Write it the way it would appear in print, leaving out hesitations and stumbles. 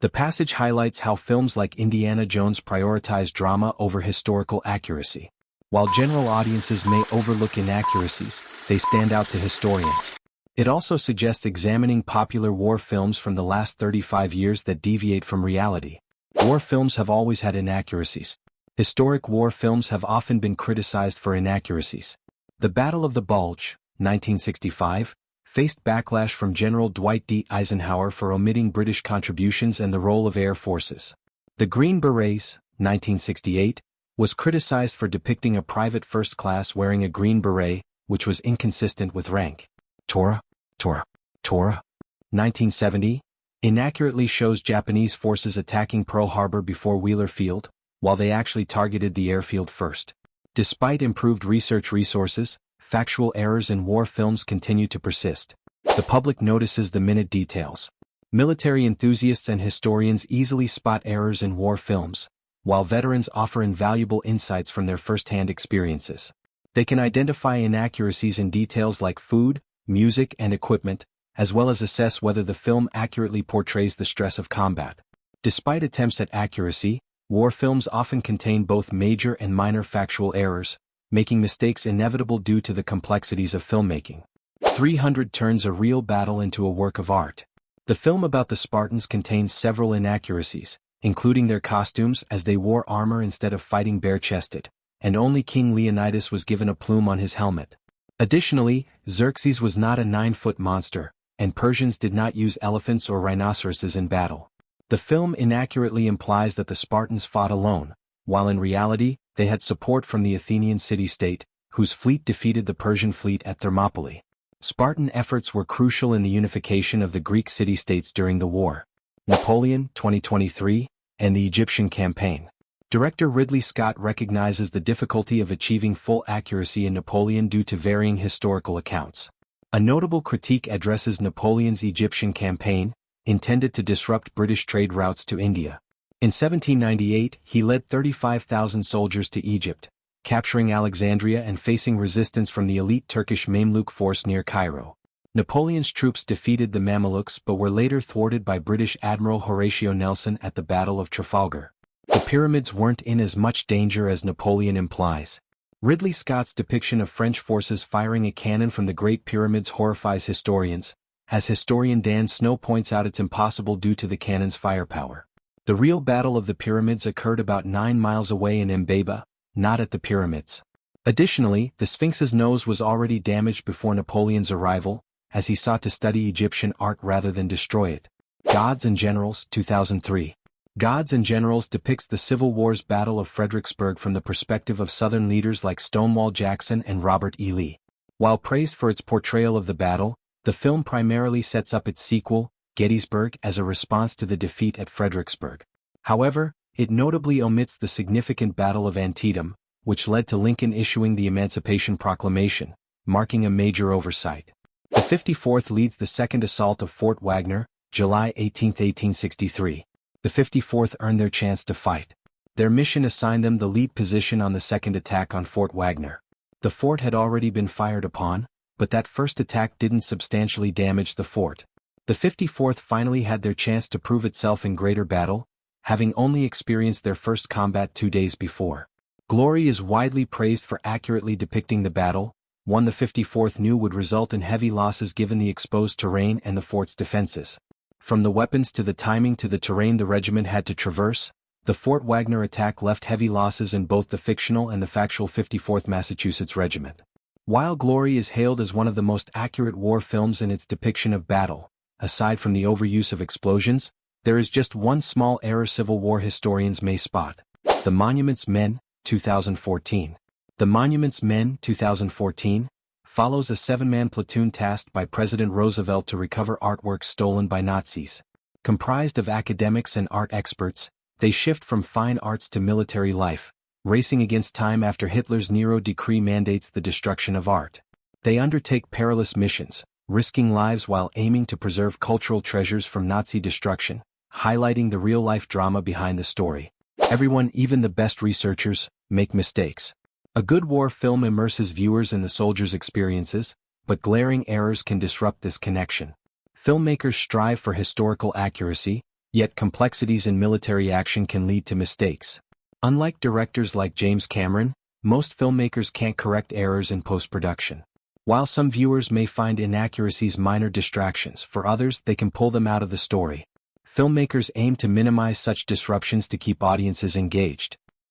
The passage highlights how films like Indiana Jones prioritize drama over historical accuracy. While general audiences may overlook inaccuracies, they stand out to historians. It also suggests examining popular war films from the last 35 years that deviate from reality. War films have always had inaccuracies. Historic war films have often been criticized for inaccuracies. The Battle of the Bulge, 1965, faced backlash from General Dwight D. Eisenhower for omitting British contributions and the role of air forces. The Green Berets, 1968, was criticized for depicting a private first class wearing a green beret, which was inconsistent with rank. Torah, 1970, inaccurately shows Japanese forces attacking Pearl Harbor before Wheeler Field, while they actually targeted the airfield first. Despite improved research resources, factual errors in war films continue to persist. The public notices the minute details. Military enthusiasts and historians easily spot errors in war films, while veterans offer invaluable insights from their first-hand experiences. They can identify inaccuracies in details like food, music, and equipment, as well as assess whether the film accurately portrays the stress of combat. Despite attempts at accuracy, war films often contain both major and minor factual errors, making mistakes inevitable due to the complexities of filmmaking. 300 turns a real battle into a work of art. The film about the Spartans contains several inaccuracies, including their costumes as they wore armor instead of fighting bare-chested, and only King Leonidas was given a plume on his helmet. Additionally, Xerxes was not a 9-foot monster, and Persians did not use elephants or rhinoceroses in battle. The film inaccurately implies that the Spartans fought alone, while in reality, they had support from the Athenian city-state, whose fleet defeated the Persian fleet at Thermopylae. Spartan efforts were crucial in the unification of the Greek city-states during the war. Napoleon, 2023, and the Egyptian Campaign. Director Ridley Scott recognizes the difficulty of achieving full accuracy in Napoleon due to varying historical accounts. A notable critique addresses Napoleon's Egyptian campaign, intended to disrupt British trade routes to India. In 1798, he led 35,000 soldiers to Egypt, capturing Alexandria and facing resistance from the elite Turkish Mamluk force near Cairo. Napoleon's troops defeated the Mamelukes but were later thwarted by British Admiral Horatio Nelson at the Battle of Trafalgar. The pyramids weren't in as much danger as Napoleon implies. Ridley Scott's depiction of French forces firing a cannon from the Great Pyramids horrifies historians, as historian Dan Snow points out it's impossible due to the cannon's firepower. The real Battle of the Pyramids occurred about 9 miles away in Mbaba, not at the pyramids. Additionally, the Sphinx's nose was already damaged before Napoleon's arrival, as he sought to study Egyptian art rather than destroy it. Gods and Generals, 2003. Gods and Generals depicts the Civil War's Battle of Fredericksburg from the perspective of Southern leaders like Stonewall Jackson and Robert E. Lee. While praised for its portrayal of the battle, the film primarily sets up its sequel, Gettysburg, as a response to the defeat at Fredericksburg. However, it notably omits the significant Battle of Antietam, which led to Lincoln issuing the Emancipation Proclamation, marking a major oversight. The 54th leads the second assault of Fort Wagner, July 18, 1863. The 54th earned their chance to fight. Their mission assigned them the lead position on the second attack on Fort Wagner. The fort had already been fired upon, but that first attack didn't substantially damage the fort. The 54th finally had their chance to prove itself in greater battle, having only experienced their first combat 2 days before. Glory is widely praised for accurately depicting the battle, one the 54th knew would result in heavy losses given the exposed terrain and the fort's defenses. From the weapons to the timing to the terrain the regiment had to traverse, the Fort Wagner attack left heavy losses in both the fictional and the factual 54th Massachusetts Regiment. While Glory is hailed as one of the most accurate war films in its depiction of battle, aside from the overuse of explosions, there is just one small error Civil War historians may spot. The Monuments Men, 2014. The Monuments Men, 2014, follows a 7-man platoon tasked by President Roosevelt to recover artworks stolen by Nazis. Comprised of academics and art experts, they shift from fine arts to military life, racing against time after Hitler's Nero decree mandates the destruction of art. They undertake perilous missions, risking lives while aiming to preserve cultural treasures from Nazi destruction, highlighting the real-life drama behind the story. Everyone, even the best researchers, make mistakes. A good war film immerses viewers in the soldiers' experiences, but glaring errors can disrupt this connection. Filmmakers strive for historical accuracy, Yet complexities in military action can lead to mistakes. Unlike directors like James Cameron, most filmmakers can't correct errors in post-production. While some viewers may find inaccuracies minor distractions, for others they can pull them out of the story. Filmmakers aim to minimize such disruptions to keep audiences engaged.